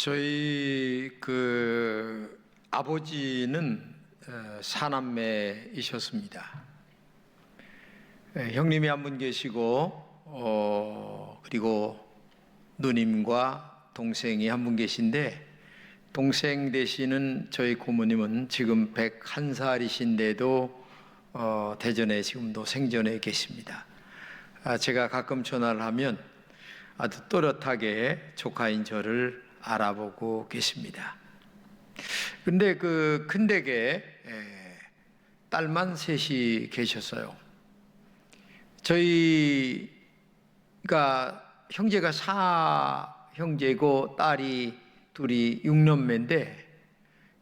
저희 아버지는 사남매이셨습니다. 형님이 한 분 계시고 그리고 누님과 동생이 한 분 계신데, 동생 되시는 저희 고모님은 지금 101살이신데도 대전에 지금도 생전에 계십니다. 제가 가끔 전화를 하면 아주 또렷하게 조카인 저를 알아보고 계십니다. 근데 그 큰 댁에 딸만 셋이 계셨어요. 저희가 형제가 4형제고 딸이 둘이 6남매인데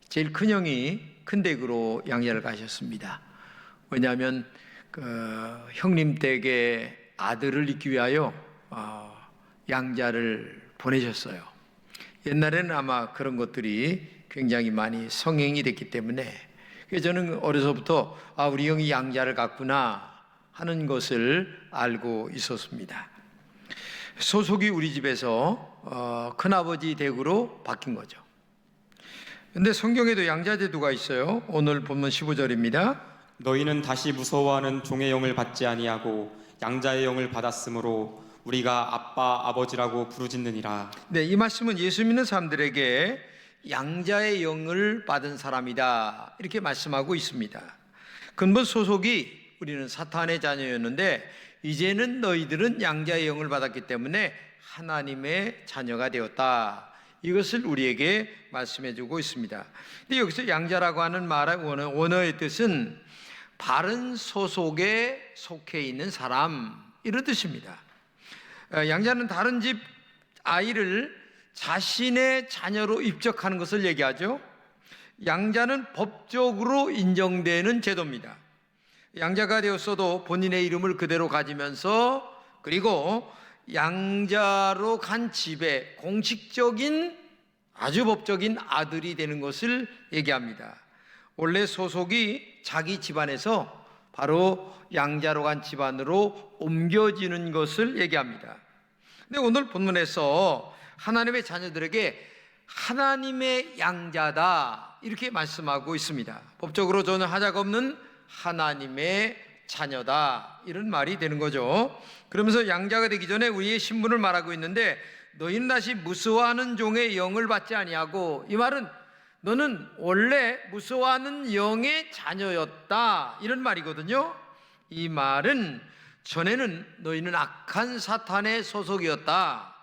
제일 큰 형이 큰 댁으로 양자를 가셨습니다. 왜냐하면 형님 댁에 아들을 낳기 위하여 양자를 보내셨어요. 옛날에는 아마 그런 것들이 굉장히 많이 성행이 됐기 때문에, 그래서 저는 어려서부터 우리 형이 양자를 갔구나 하는 것을 알고 있었습니다. 소속이 우리 집에서 큰아버지 댁으로 바뀐 거죠. 근데 성경에도 양자 제도가 있어요. 오늘 본문 15절입니다. 너희는 다시 무서워하는 종의 영을 받지 아니하고 양자의 영을 받았으므로 우리가 아빠 아버지라고 부르짖느니라. 네, 이 말씀은 예수 믿는 사람들에게 양자의 영을 받은 사람이다 이렇게 말씀하고 있습니다. 근본 소속이 우리는 사탄의 자녀였는데 이제는 너희들은 양자의 영을 받았기 때문에 하나님의 자녀가 되었다, 이것을 우리에게 말씀해 주고 있습니다. 근데 여기서 양자라고 하는 말의 원어의 뜻은 바른 소속에 속해 있는 사람, 이런 뜻입니다. 양자는 다른 집 아이를 자신의 자녀로 입적하는 것을 얘기하죠. 양자는 법적으로 인정되는 제도입니다. 양자가 되었어도 본인의 이름을 그대로 가지면서, 그리고 양자로 간 집에 공식적인 아주 법적인 아들이 되는 것을 얘기합니다. 원래 소속이 자기 집안에서 바로 양자로 간 집안으로 옮겨지는 것을 얘기합니다. 근데 오늘 본문에서 하나님의 자녀들에게 하나님의 양자다 이렇게 말씀하고 있습니다. 법적으로 저는 하자가 없는 하나님의 자녀다, 이런 말이 되는 거죠. 그러면서 양자가 되기 전에 우리의 신분을 말하고 있는데, 너희는 다시 무서워하는 종의 영을 받지 아니하고, 이 말은 너는 원래 무서워하는 영의 자녀였다, 이런 말이거든요. 이 말은 전에는 너희는 악한 사탄의 소속이었다.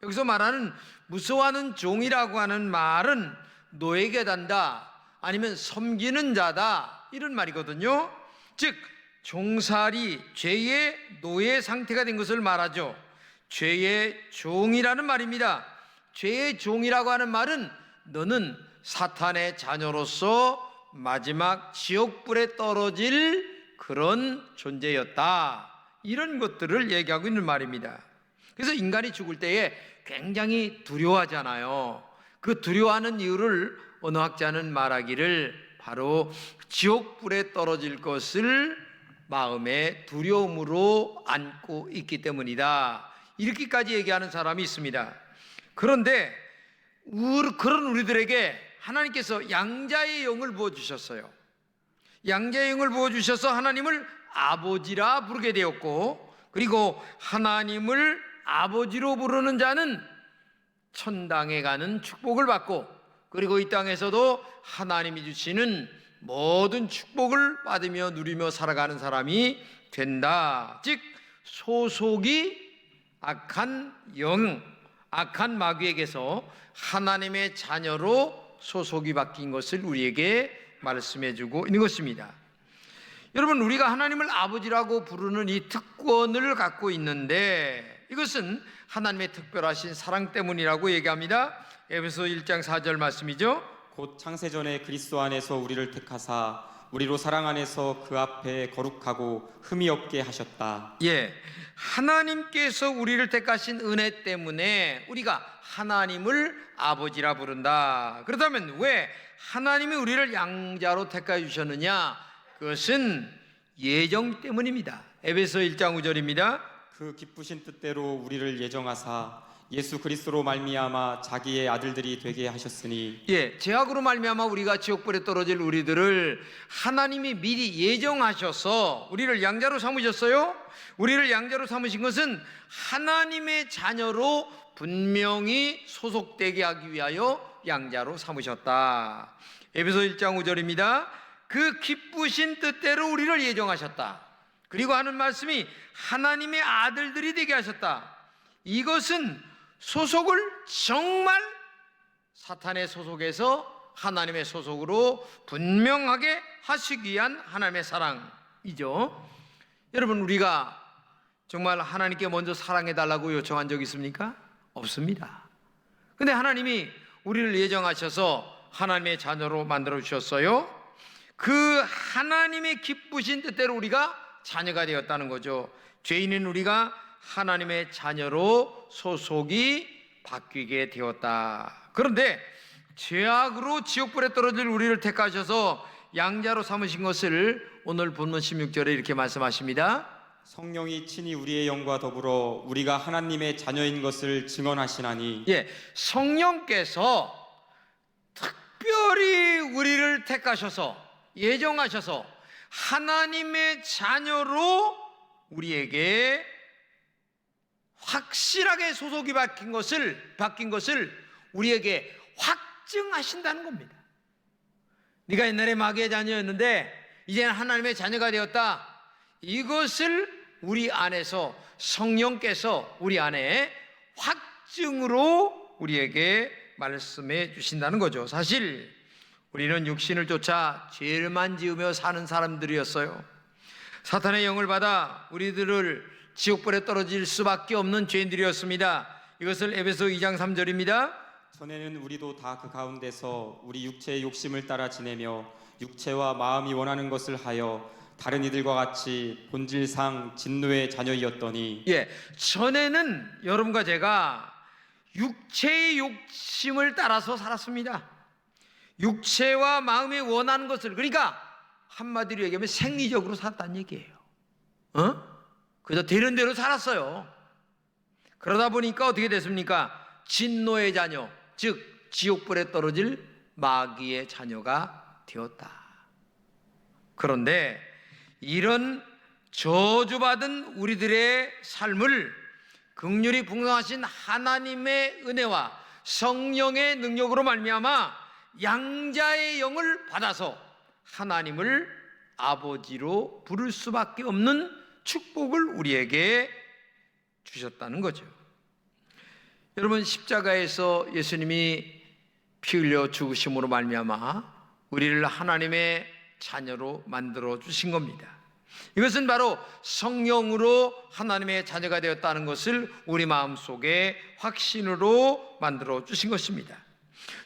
여기서 말하는 무서워하는 종이라고 하는 말은 노예게 단다, 아니면 섬기는 자다, 이런 말이거든요. 즉 종살이, 죄의 노예 상태가 된 것을 말하죠. 죄의 종이라는 말입니다. 죄의 종이라고 하는 말은 너는 사탄의 자녀로서 마지막 지옥불에 떨어질 그런 존재였다, 이런 것들을 얘기하고 있는 말입니다. 그래서 인간이 죽을 때에 굉장히 두려워하잖아요. 그 두려워하는 이유를 어느 학자는 말하기를 바로 지옥불에 떨어질 것을 마음에 두려움으로 안고 있기 때문이다, 이렇게까지 얘기하는 사람이 있습니다. 그런데 그런 우리들에게 하나님께서 양자의 영을 부어주셨어요. 양자의 영을 부어주셔서 하나님을 아버지라 부르게 되었고, 그리고 하나님을 아버지로 부르는 자는 천당에 가는 축복을 받고, 그리고 이 땅에서도 하나님이 주시는 모든 축복을 받으며 누리며 살아가는 사람이 된다. 즉 소속이 악한 영, 악한 마귀에게서 하나님의 자녀로 소속이 바뀐 것을 우리에게 말씀해 주고 있는 것입니다. 여러분, 우리가 하나님을 아버지라고 부르는 이 특권을 갖고 있는데, 이것은 하나님의 특별하신 사랑 때문이라고 얘기합니다. 에베소 1장 4절 말씀이죠. 곧 창세전에 그리스도 안에서 우리를 택하사 우리로 사랑 안에서 그 앞에 거룩하고 흠이 없게 하셨다. 예, 하나님께서 우리를 택하신 은혜 때문에 우리가 하나님을 아버지라 부른다. 그렇다면 왜 하나님이 우리를 양자로 택하여 주셨느냐? 그것은 예정 때문입니다. 에베소 1장 5절입니다. 그 기쁘신 뜻대로 우리를 예정하사 예수 그리스도로 말미암아 자기의 아들들이 되게 하셨으니 예, 죄악으로 말미암아 우리가 지옥불에 떨어질 우리들을 하나님이 미리 예정하셔서 우리를 양자로 삼으셨어요. 우리를 양자로 삼으신 것은 하나님의 자녀로 분명히 소속되게 하기 위하여 양자로 삼으셨다. 에베소 1장 5절입니다. 그 기쁘신 뜻대로 우리를 예정하셨다. 그리고 하는 말씀이 하나님의 아들들이 되게 하셨다. 이것은 소속을 정말 사탄의 소속에서 하나님의 소속으로 분명하게 하시기 위한 하나님의 사랑이죠. 여러분, 우리가 정말 하나님께 먼저 사랑해달라고 요청한 적 있습니까? 없습니다. 근데 하나님이 우리를 예정하셔서 하나님의 자녀로 만들어 주셨어요. 그 하나님의 기쁘신 뜻대로 우리가 자녀가 되었다는 거죠. 죄인인 우리가 하나님의 자녀로 소속이 바뀌게 되었다. 그런데 죄악으로 지옥불에 떨어질 우리를 택하셔서 양자로 삼으신 것을 오늘 본문 16절에 이렇게 말씀하십니다. 성령이 친히 우리의 영과 더불어 우리가 하나님의 자녀인 것을 증언하시나니 예, 성령께서 특별히 우리를 택하셔서 예정하셔서 하나님의 자녀로 우리에게 확실하게 소속이 바뀐 것을 우리에게 확증하신다는 겁니다. 네가 옛날에 마귀의 자녀였는데 이제는 하나님의 자녀가 되었다. 이것을 우리 안에서 성령께서 우리 안에 확증으로 우리에게 말씀해 주신다는 거죠. 사실 우리는 육신을 쫓아 죄만 지으며 사는 사람들이었어요. 사탄의 영을 받아 우리들을 지옥불에 떨어질 수밖에 없는 죄인들이었습니다. 이것을 에베소 2장 3절입니다. 전에는 우리도 다 그 가운데서 우리 육체의 욕심을 따라 지내며 육체와 마음이 원하는 것을 하여 다른 이들과 같이 본질상 진노의 자녀이었더니 예, 전에는 여러분과 제가 육체의 욕심을 따라서 살았습니다. 육체와 마음이 원하는 것을, 그러니까 한마디로 얘기하면 생리적으로 살았다는 얘기예요. 그저 되는 대로 살았어요. 그러다 보니까 어떻게 됐습니까? 진노의 자녀, 즉 지옥불에 떨어질 마귀의 자녀가 되었다. 그런데 이런 저주받은 우리들의 삶을 긍휼히 풍성하신 하나님의 은혜와 성령의 능력으로 말미암아 양자의 영을 받아서 하나님을 아버지로 부를 수밖에 없는 축복을 우리에게 주셨다는 거죠. 여러분, 십자가에서 예수님이 피 흘려 죽으심으로 말미암아 우리를 하나님의 자녀로 만들어 주신 겁니다. 이것은 바로 성령으로 하나님의 자녀가 되었다는 것을 우리 마음속에 확신으로 만들어 주신 것입니다.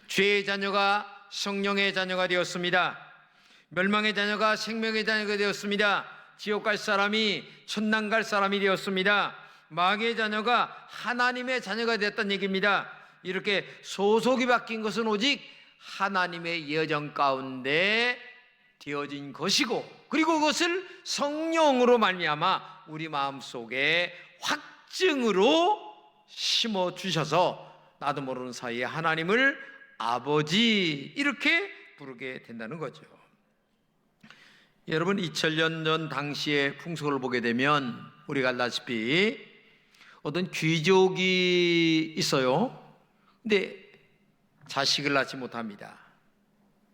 죄의 자녀가 성령의 자녀가 되었습니다. 멸망의 자녀가 생명의 자녀가 되었습니다. 지옥 갈 사람이 천당 갈 사람이 되었습니다. 마귀의 자녀가 하나님의 자녀가 되었다는 얘기입니다. 이렇게 소속이 바뀐 것은 오직 하나님의 예정 가운데 되어진 것이고, 그리고 그것을 성령으로 말미암아 우리 마음속에 확증으로 심어 주셔서 나도 모르는 사이에 하나님을 아버지 이렇게 부르게 된다는 거죠. 여러분, 2000년 전 당시의 풍속을 보게 되면 우리가 알다시피 어떤 귀족이 있어요. 근데 자식을 낳지 못합니다.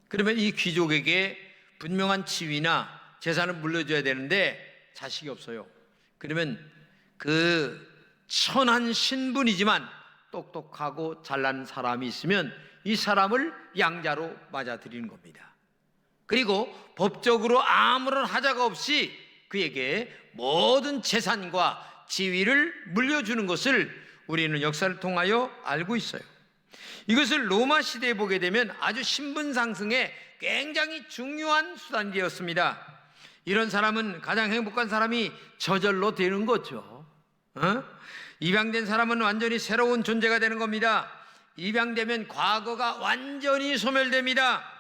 그러면 이 귀족에게 분명한 지위나 재산을 물려줘야 되는데 자식이 없어요. 그러면 그 천한 신분이지만 똑똑하고 잘난 사람이 있으면 이 사람을 양자로 맞아들이는 겁니다. 그리고 법적으로 아무런 하자가 없이 그에게 모든 재산과 지위를 물려주는 것을 우리는 역사를 통하여 알고 있어요. 이것을 로마 시대에 보게 되면 아주 신분 상승에 굉장히 중요한 수단이 되었습니다. 이런 사람은 가장 행복한 사람이 저절로 되는 거죠. 입양된 사람은 완전히 새로운 존재가 되는 겁니다. 입양되면 과거가 완전히 소멸됩니다.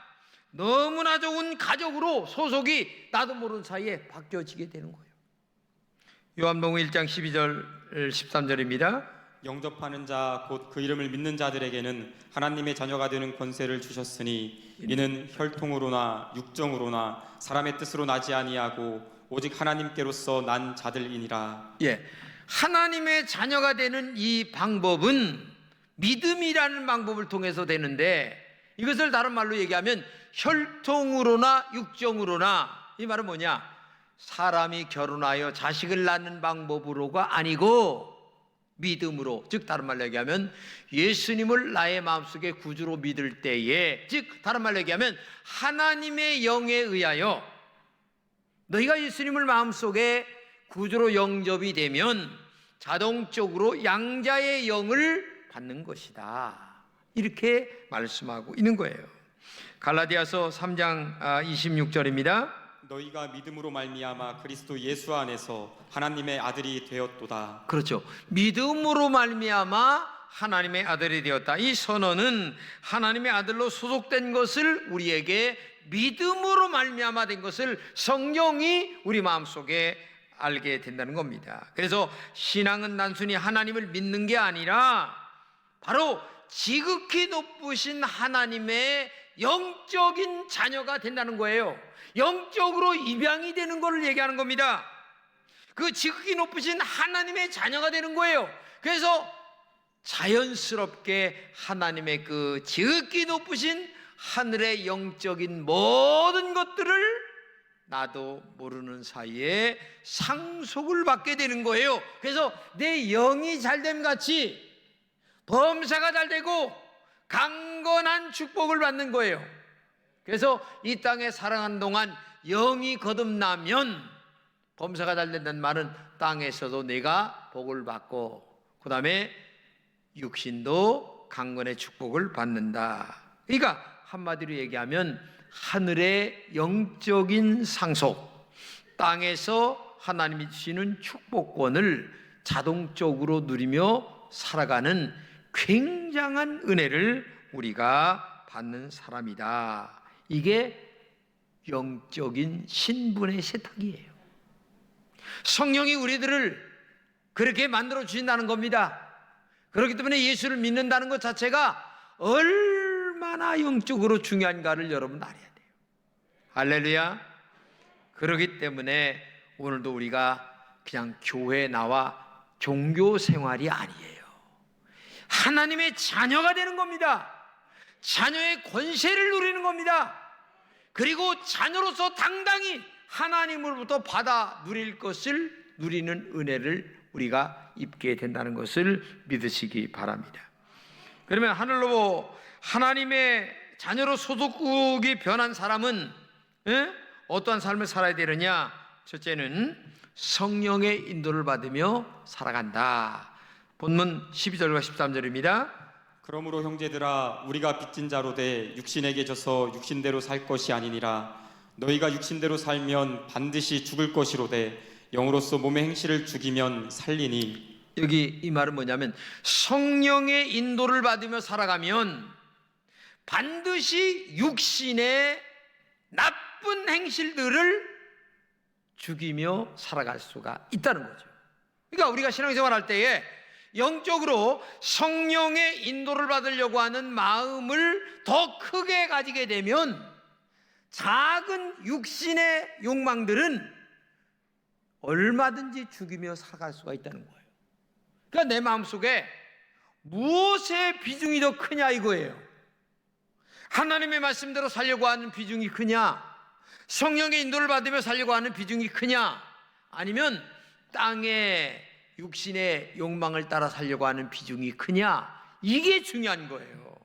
너무나 좋은 가족으로 소속이 나도 모르는 사이에 바뀌어지게 되는 거예요. 요한복음 1장 12절 13절입니다. 영접하는 자 곧 그 이름을 믿는 자들에게는 하나님의 자녀가 되는 권세를 주셨으니 이는 혈통으로나 육정으로나 사람의 뜻으로 나지 아니하고 오직 하나님께로서 난 자들이니라. 예, 하나님의 자녀가 되는 이 방법은 믿음이라는 방법을 통해서 되는데, 이것을 다른 말로 얘기하면 혈통으로나 육정으로나, 이 말은 뭐냐? 사람이 결혼하여 자식을 낳는 방법으로가 아니고 믿음으로, 즉 다른 말로 얘기하면 예수님을 나의 마음속에 구주로 믿을 때에, 즉 다른 말로 얘기하면 하나님의 영에 의하여 너희가 예수님을 마음속에 구주로 영접이 되면 자동적으로 양자의 영을 받는 것이다, 이렇게 말씀하고 있는 거예요. 갈라디아서 3장 26절입니다. 너희가 믿음으로 말미암아 그리스도 예수 안에서 하나님의 아들이 되었도다. 그렇죠. 믿음으로 말미암아 하나님의 아들이 되었다. 이 선언은 하나님의 아들로 소속된 것을, 우리에게 믿음으로 말미암아 된 것을 성령이 우리 마음속에 알게 된다는 겁니다. 그래서 신앙은 단순히 하나님을 믿는 게 아니라 바로 지극히 높으신 하나님의 영적인 자녀가 된다는 거예요. 영적으로 입양이 되는 것을 얘기하는 겁니다. 그 지극히 높으신 하나님의 자녀가 되는 거예요. 그래서 자연스럽게 하나님의 그 지극히 높으신 하늘의 영적인 모든 것들을 나도 모르는 사이에 상속을 받게 되는 거예요. 그래서 내 영이 잘됨 같이 범사가 잘 되고 강건한 축복을 받는 거예요. 그래서 이 땅에 살아가는 동안 영이 거듭나면, 범사가 잘 된다는 말은 땅에서도 내가 복을 받고 그 다음에 육신도 강건의 축복을 받는다. 그러니까 한마디로 얘기하면 하늘의 영적인 상속, 땅에서 하나님이 주시는 축복권을 자동적으로 누리며 살아가는 굉장한 은혜를 우리가 받는 사람이다. 이게 영적인 신분의 세탁이에요. 성령이 우리들을 그렇게 만들어 주신다는 겁니다. 그렇기 때문에 예수를 믿는다는 것 자체가 얼마나 영적으로 중요한가를 여러분 알아야 돼요. 할렐루야. 그렇기 때문에 오늘도 우리가 그냥 교회에 나와 종교 생활이 아니에요. 하나님의 자녀가 되는 겁니다. 자녀의 권세를 누리는 겁니다. 그리고 자녀로서 당당히 하나님으로부터 받아 누릴 것을 누리는 은혜를 우리가 입게 된다는 것을 믿으시기 바랍니다. 그러면 하늘로 하나님의 자녀로 소속국이 변한 사람은 어떠한 삶을 살아야 되느냐? 첫째는 성령의 인도를 받으며 살아간다. 본문 12절과 13절입니다. 그러므로 형제들아 우리가 빚진 자로 돼 육신에게 져서 육신대로 살 것이 아니니라. 너희가 육신대로 살면 반드시 죽을 것이로되 영으로서 몸의 행실을 죽이면 살리니. 여기 이 말은 뭐냐면 성령의 인도를 받으며 살아가면 반드시 육신의 나쁜 행실들을 죽이며 살아갈 수가 있다는 거죠. 그러니까 우리가 신앙생활 할 때에 영적으로 성령의 인도를 받으려고 하는 마음을 더 크게 가지게 되면 작은 육신의 욕망들은 얼마든지 죽이며 살아갈 수가 있다는 거예요. 그러니까 내 마음속에 무엇의 비중이 더 크냐 이거예요. 하나님의 말씀대로 살려고 하는 비중이 크냐, 성령의 인도를 받으며 살려고 하는 비중이 크냐, 아니면 땅의 육신의 욕망을 따라 살려고 하는 비중이 크냐, 이게 중요한 거예요.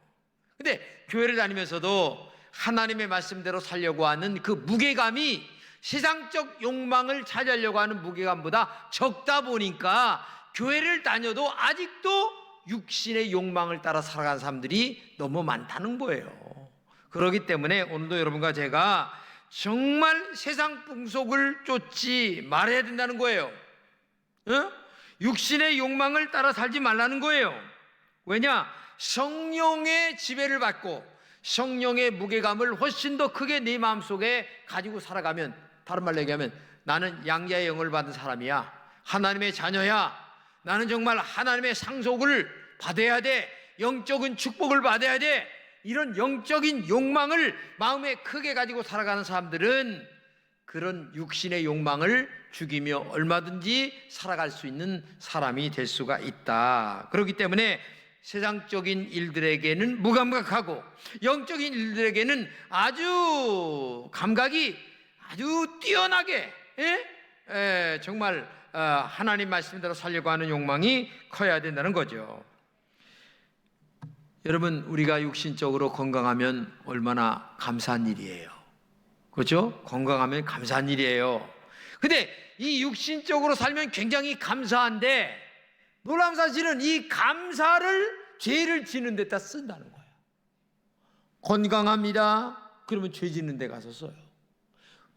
근데 교회를 다니면서도 하나님의 말씀대로 살려고 하는 그 무게감이 세상적 욕망을 차지하려고 하는 무게감보다 적다 보니까 교회를 다녀도 아직도 육신의 욕망을 따라 살아가는 사람들이 너무 많다는 거예요. 그렇기 때문에 오늘도 여러분과 제가 정말 세상 풍속을 쫓지 말아야 된다는 거예요. 육신의 욕망을 따라 살지 말라는 거예요. 왜냐? 성령의 지배를 받고 성령의 무게감을 훨씬 더 크게 네 마음속에 가지고 살아가면, 다른 말로 얘기하면 나는 양자의 영을 받은 사람이야, 하나님의 자녀야, 나는 정말 하나님의 상속을 받아야 돼, 영적인 축복을 받아야 돼, 이런 영적인 욕망을 마음에 크게 가지고 살아가는 사람들은 그런 육신의 욕망을 죽이며 얼마든지 살아갈 수 있는 사람이 될 수가 있다. 그렇기 때문에 세상적인 일들에게는 무감각하고 영적인 일들에게는 아주 감각이 아주 뛰어나게 정말 하나님 말씀대로 살려고 하는 욕망이 커야 된다는 거죠. 여러분, 우리가 육신적으로 건강하면 얼마나 감사한 일이에요. 그렇죠? 건강하면 감사한 일이에요. 근데 이 육신적으로 살면 굉장히 감사한데 놀라운 사실은 이 감사를 죄를 지는 데다 쓴다는 거예요. 건강합니다. 그러면 죄 짓는 데 가서 써요.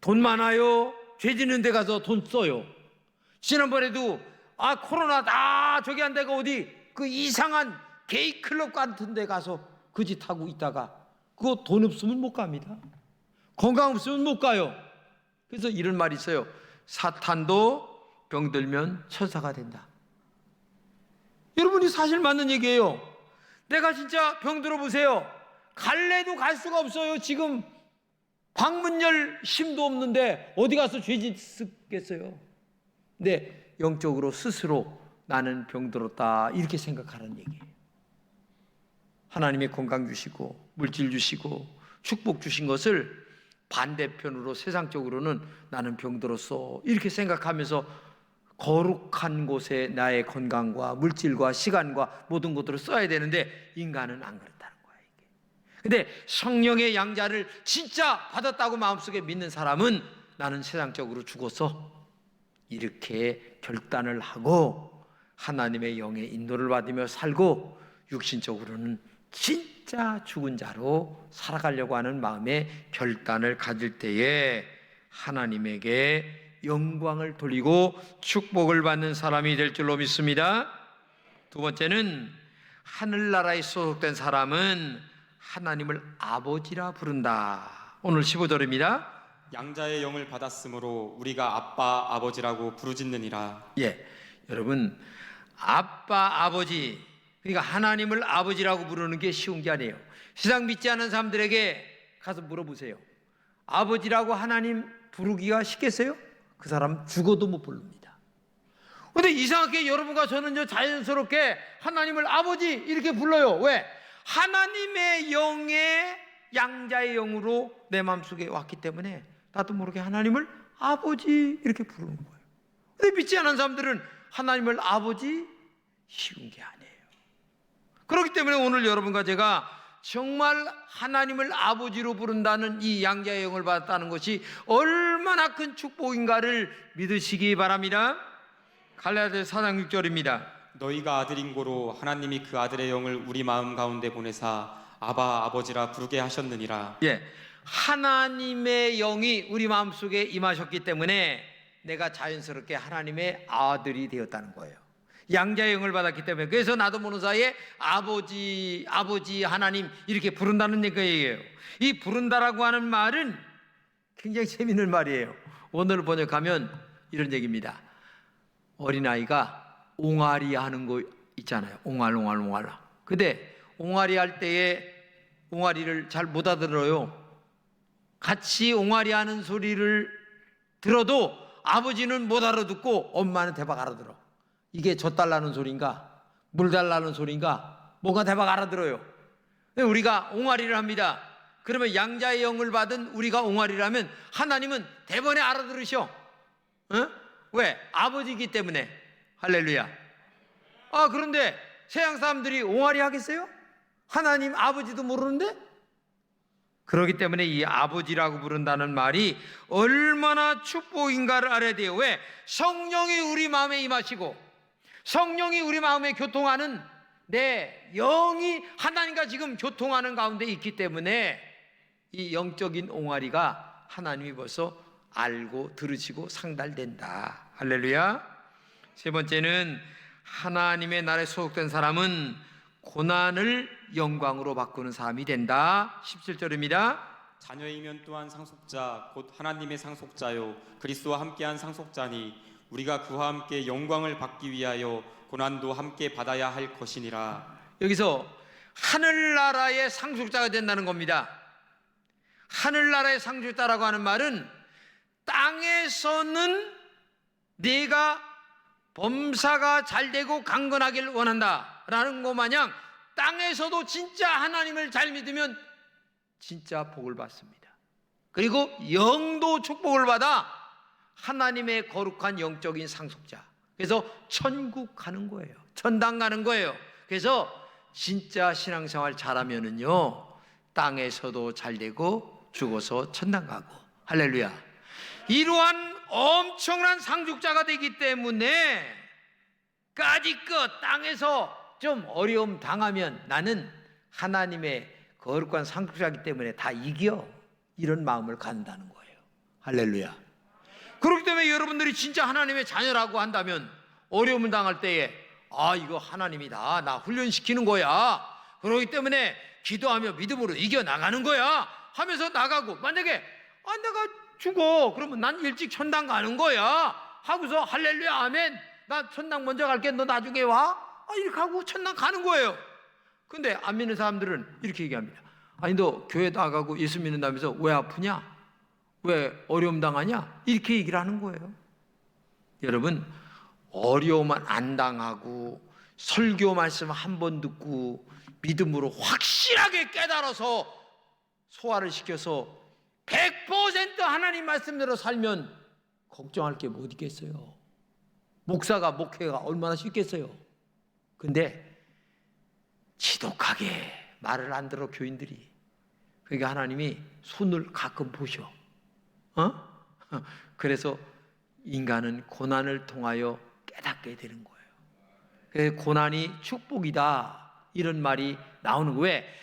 돈 많아요. 죄 짓는 데 가서 돈 써요. 지난번에도 코로나다 저기 한 데가 어디 그 이상한 게이 클럽 같은 데 가서 그 짓 하고 있다가 그거 돈 없으면 못 갑니다. 건강 없으면 못 가요. 그래서 이런 말이 있어요. 사탄도 병들면 천사가 된다. 여러분이 사실 맞는 얘기예요. 내가 진짜 병들어 보세요. 갈래도 갈 수가 없어요. 지금 방문 열 힘도 없는데 어디 가서 죄 짓겠어요. 근데 영적으로 스스로 나는 병들었다 이렇게 생각하는 얘기예요. 하나님의 건강 주시고 물질 주시고 축복 주신 것을 반대편으로 세상적으로는 나는 병들었어 이렇게 생각하면서 거룩한 곳에 나의 건강과 물질과 시간과 모든 것들을 써야 되는데 인간은 안 그렇다는 거야 이게. 근데 성령의 양자를 진짜 받았다고 마음속에 믿는 사람은 나는 세상적으로 죽어서 이렇게 결단을 하고 하나님의 영의 인도를 받으며 살고 육신적으로는 진짜 죽은 자로 살아가려고 하는 마음의 결단을 가질 때에 하나님에게 영광을 돌리고 축복을 받는 사람이 될 줄로 믿습니다. 두 번째는 하늘나라에 소속된 사람은 하나님을 아버지라 부른다. 오늘 15절입니다. 양자의 영을 받았으므로 우리가 아빠 아버지라고 부르짖느니라. 여러분, 아빠 아버지, 그러니까 하나님을 아버지라고 부르는 게 쉬운 게 아니에요. 세상 믿지 않는 사람들에게 가서 물어보세요. 아버지라고 하나님 부르기가 쉽겠어요? 그 사람 죽어도 못 부릅니다. 근데 이상하게 여러분과 저는 자연스럽게 하나님을 아버지 이렇게 불러요. 왜? 하나님의 영의 양자의 영으로 내 마음속에 왔기 때문에 나도 모르게 하나님을 아버지 이렇게 부르는 거예요. 근데 믿지 않는 사람들은 하나님을 아버지 쉬운 게 아니에요. 그렇기 때문에 오늘 여러분과 제가 정말 하나님을 아버지로 부른다는 이 양자의 영을 받았다는 것이 얼마나 큰 축복인가를 믿으시기 바랍니다. 갈라디아서 4장 6절입니다. 너희가 아들인 고로 하나님이 그 아들의 영을 우리 마음 가운데 보내사 아바 아버지라 부르게 하셨느니라. 하나님의 영이 우리 마음속에 임하셨기 때문에 내가 자연스럽게 하나님의 아들이 되었다는 거예요. 양자의 영을 받았기 때문에. 그래서 나도 모르는 사이에 아버지 하나님 이렇게 부른다는 얘기예요. 이 부른다라고 하는 말은 굉장히 재미있는 말이에요. 원어를 번역하면 이런 얘기입니다. 어린아이가 옹알이 하는 거 있잖아요. 옹알. 근데 옹알이 할 때에 옹알이를 잘 못 알아들어요. 같이 옹알이 하는 소리를 들어도 아버지는 못 알아듣고 엄마는 대박 알아들어. 이게 젖 달라는 소리인가 물 달라는 소리인가 뭔가 대박 알아들어요. 우리가 옹알이를 합니다. 그러면 양자의 영을 받은 우리가 옹알이를 하면 하나님은 대번에 알아들으셔. 왜? 아버지이기 때문에. 할렐루야. 그런데 세상 사람들이 옹알이 하겠어요? 하나님 아버지도 모르는데? 그렇기 때문에 이 아버지라고 부른다는 말이 얼마나 축복인가를 알아야 돼요. 왜? 성령이 우리 마음에 임하시고 성령이 우리 마음에 교통하는 내 영이 하나님과 지금 교통하는 가운데 있기 때문에 이 영적인 옹알이가 하나님이 벌써 알고 들으시고 상달된다. 할렐루야. 세 번째는 하나님의 나라에 소속된 사람은 고난을 영광으로 바꾸는 사람이 된다. 17절입니다. 자녀이면 또한 상속자 곧 하나님의 상속자요 그리스도와 함께한 상속자니 우리가 그와 함께 영광을 받기 위하여 고난도 함께 받아야 할 것이니라. 여기서 하늘나라의 상속자가 된다는 겁니다. 하늘나라의 상속자라고 하는 말은 땅에서는 내가 범사가 잘 되고 강건하기를 원한다라는 것 마냥 땅에서도 진짜 하나님을 잘 믿으면 진짜 복을 받습니다. 그리고 영도 축복을 받아 하나님의 거룩한 영적인 상속자. 그래서 천국 가는 거예요. 천당 가는 거예요. 그래서 진짜 신앙생활 잘하면은요, 땅에서도 잘 되고 죽어서 천당 가고. 할렐루야. 이러한 엄청난 상속자가 되기 때문에 까짓것 땅에서 좀 어려움 당하면 나는 하나님의 거룩한 상속자이기 때문에 다 이겨, 이런 마음을 갖는다는 거예요. 할렐루야. 그렇기 때문에 여러분들이 진짜 하나님의 자녀라고 한다면 어려움을 당할 때에 이거 하나님이다, 나 훈련시키는 거야, 그렇기 때문에 기도하며 믿음으로 이겨나가는 거야 하면서 나가고, 만약에 내가 죽어 그러면 난 일찍 천당 가는 거야 하고서 할렐루야 아멘, 나 천당 먼저 갈게, 너 나중에 와, 이렇게 하고 천당 가는 거예요. 근데 안 믿는 사람들은 이렇게 얘기합니다. 아니 너 교회 나가고 예수 믿는다면서 왜 아프냐, 왜 어려움 당하냐, 이렇게 얘기를 하는 거예요. 여러분, 어려움만 안 당하고 설교 말씀 한 번 듣고 믿음으로 확실하게 깨달아서 소화를 시켜서 100% 하나님 말씀대로 살면 걱정할 게 뭐 있겠어요. 목사가 목회가 얼마나 쉽겠어요. 근데 지독하게 말을 안 들어 교인들이. 그러니까 하나님이 손을 가끔 보셔. 그래서 인간은 고난을 통하여 깨닫게 되는 거예요. 그래서 고난이 축복이다, 이런 말이 나오는 거예요. 왜?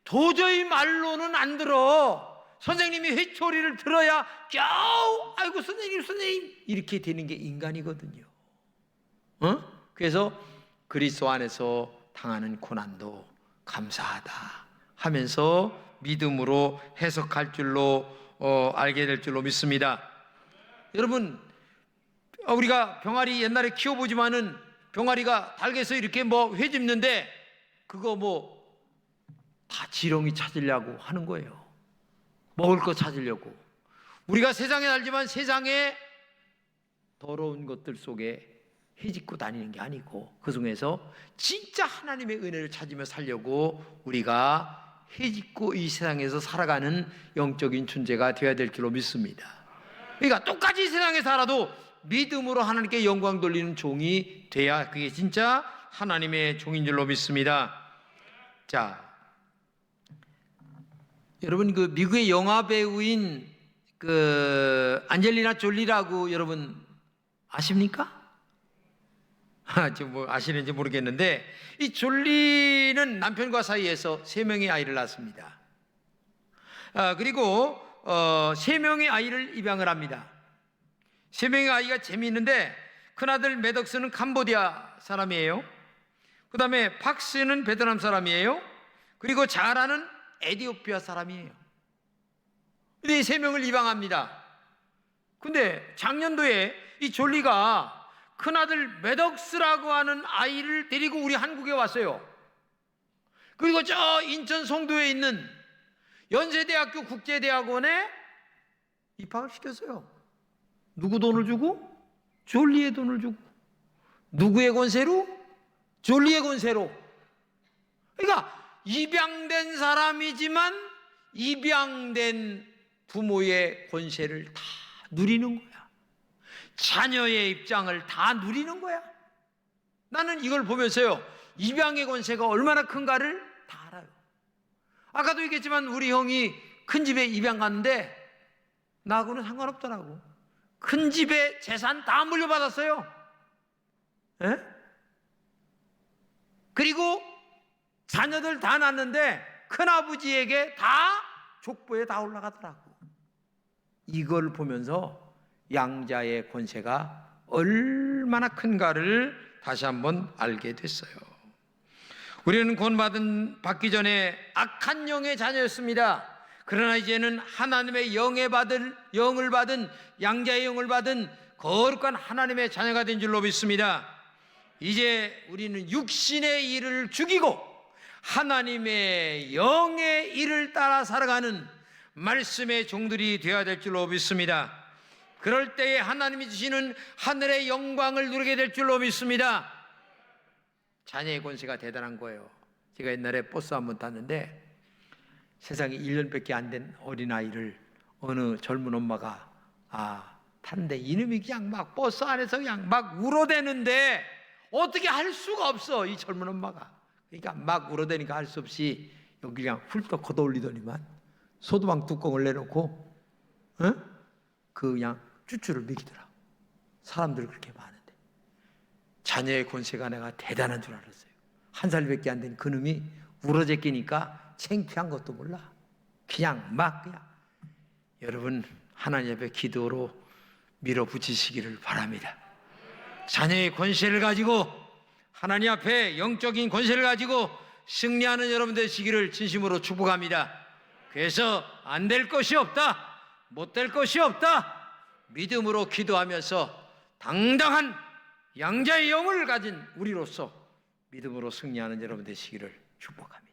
도저히 말로는 안 들어. 선생님이 회초리를 들어야 겨우 아이고 선생님 이렇게 되는 게 인간이거든요. 그래서 그리스도 안에서 당하는 고난도 감사하다 하면서 믿음으로 해석할 줄로 알게 될 줄로 믿습니다. 여러분, 우리가 병아리 옛날에 키워보지만은 병아리가 닭에서 이렇게 회 집는데 그거 다 지렁이 찾으려고 하는 거예요. 먹을 거 찾으려고. 우리가 세상에 살지만 세상에 더러운 것들 속에 헤집고 다니는 게 아니고 그 중에서 진짜 하나님의 은혜를 찾으며 살려고 우리가 헤집고 이 세상에서 살아가는 영적인 존재가 되어야 될 줄로 믿습니다. 그러니까 똑같이 세상에 살아도 믿음으로 하나님께 영광 돌리는 종이 돼야 그게 진짜 하나님의 종인 줄로 믿습니다. 자, 여러분 그 미국의 영화 배우인 그 안젤리나 졸리라고 여러분 아십니까? 지금 아시는지 모르겠는데 이 졸리는 남편과 사이에서 3명의 아이를 낳았습니다. 그리고 3명의 아이를 입양을 합니다. 3명의 아이가 재미있는데 큰아들 매덕스는 캄보디아 사람이에요. 그 다음에 팍스는 베트남 사람이에요. 그리고 자라는 에티오피아 사람이에요. 근데 이 3명을 입양합니다. 근데 작년도에 이 졸리가 큰아들 매덕스라고 하는 아이를 데리고 우리 한국에 왔어요. 그리고 저 인천 송도에 있는 연세대학교 국제대학원에 입학을 시켰어요. 누구 돈을 주고? 졸리의 돈을 주고. 누구의 권세로? 졸리의 권세로. 그러니까 입양된 사람이지만 입양된 부모의 권세를 다 누리는 거야. 자녀의 입장을 다 누리는 거야. 나는 이걸 보면서요, 입양의 권세가 얼마나 큰가를 다 알아요. 아까도 얘기했지만 우리 형이 큰 집에 입양 갔는데 나하고는 상관없더라고. 큰 집에 재산 다 물려받았어요. 에? 그리고 자녀들 다 낳았는데 큰아버지에게 다 족보에 다 올라가더라고. 이걸 보면서 양자의 권세가 얼마나 큰가를 다시 한번 알게 됐어요. 우리는 구원받기 전에 악한 영의 자녀였습니다. 그러나 이제는 하나님의 영을 받은 양자의 영을 받은 거룩한 하나님의 자녀가 된 줄로 믿습니다. 이제 우리는 육신의 일을 죽이고 하나님의 영의 일을 따라 살아가는 말씀의 종들이 되어야 될 줄로 믿습니다. 그럴 때에 하나님이 주시는 하늘의 영광을 누리게 될 줄로 믿습니다. 자녀의 권세가 대단한 거예요. 제가 옛날에 버스 한번 탔는데 세상에 1년밖에 안 된 어린아이를 어느 젊은 엄마가 탔는데 이놈이 그냥 막 버스 안에서 그냥 막 울어대는데 어떻게 할 수가 없어, 이 젊은 엄마가. 그러니까 막 울어대니까 할 수 없이 여기 그냥 훌떡 걷어올리더니만 소두방 뚜껑을 내놓고 그냥 쭈쭈를 먹이더라. 사람들 그렇게 많은데 자녀의 권세가 내가 대단한 줄 알았어요. 1살밖에 안 된 그놈이 울어제끼니까 창피한 것도 몰라. 그냥 여러분 하나님 앞에 기도로 밀어붙이시기를 바랍니다. 자녀의 권세를 가지고 하나님 앞에 영적인 권세를 가지고 승리하는 여러분 되시기를 진심으로 축복합니다. 그래서 안 될 것이 없다, 못 될 것이 없다, 믿음으로 기도하면서 당당한 양자의 영을 가진 우리로서 믿음으로 승리하는 여러분 되시기를 축복합니다.